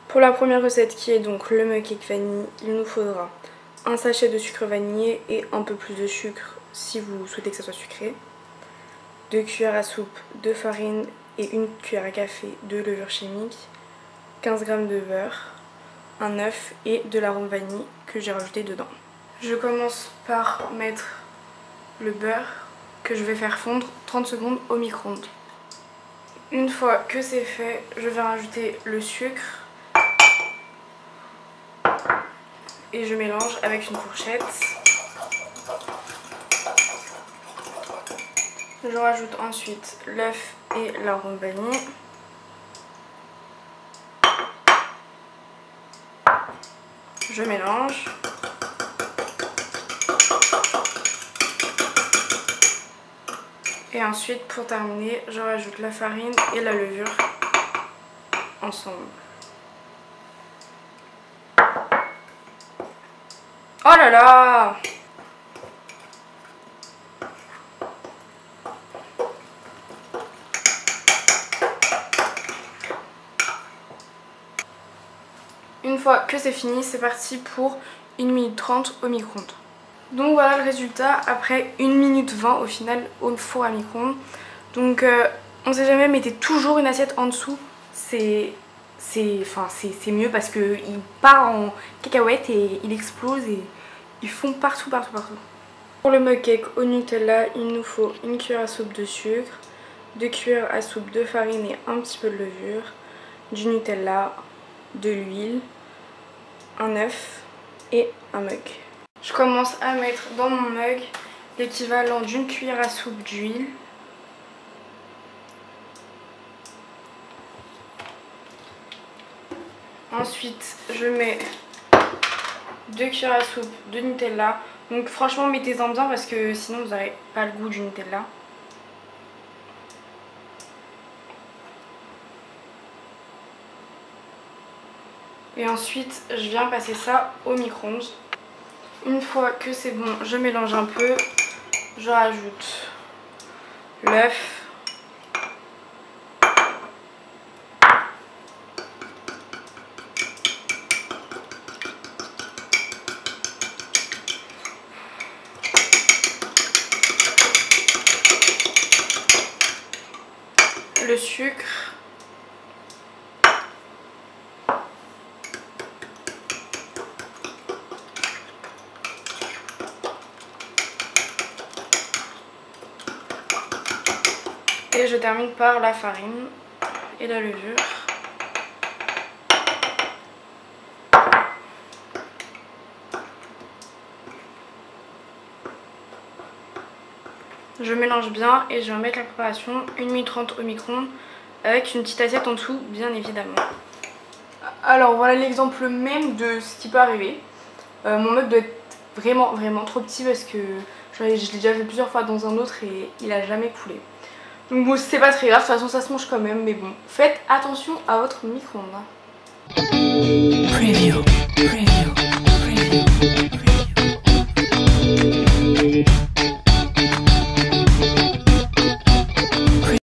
Pour la première recette qui est donc le mug cake vanille, il nous faudra un sachet de sucre vanillé et un peu plus de sucre si vous souhaitez que ça soit sucré, 2 cuillères à soupe de farine et 1 cuillère à café de levure chimique, 15 g de beurre, un œuf et de l'arôme vanille que j'ai rajouté dedans. Je commence par mettre le beurre que je vais faire fondre 30 secondes au micro-ondes. Une fois que c'est fait, je vais rajouter le sucre et je mélange avec une fourchette. Je rajoute ensuite l'œuf et l'arôme vanille. Je mélange. Et ensuite, pour terminer, je rajoute la farine et la levure ensemble. Oh là là! Une fois que c'est fini, c'est parti pour 1 minute 30 au micro-ondes. Donc voilà le résultat après 1 minute 20 au final au four à micro-ondes. Donc on sait jamais, mettez toujours une assiette en dessous. C'est mieux parce qu'il part en cacahuète et il explose et ils font partout. Pour le mug cake au Nutella, il nous faut 1 cuillère à soupe de sucre, 2 cuillères à soupe de farine et un petit peu de levure, du Nutella, de l'huile, un œuf et un mug. Je commence à mettre dans mon mug l'équivalent d'une cuillère à soupe d'huile. Ensuite, je mets 2 cuillères à soupe de Nutella. Donc franchement, mettez-en bien parce que sinon vous n'aurez pas le goût du Nutella. Et ensuite, je viens passer ça au micro-ondes. Une fois que c'est bon, je mélange un peu. Je rajoute l'œuf. Le sucre. Et je termine par la farine et la levure. Je mélange bien et je vais mettre la préparation 1 minute 30 au micro-ondes avec une petite assiette en dessous, bien évidemment. Alors voilà l'exemple même de ce qui peut arriver. Mon mug doit être vraiment trop petit parce que je l'ai déjà fait plusieurs fois dans un autre et il a jamais coulé. Donc bon, c'est pas très grave, de toute façon ça se mange quand même, mais bon, faites attention à votre micro-ondes.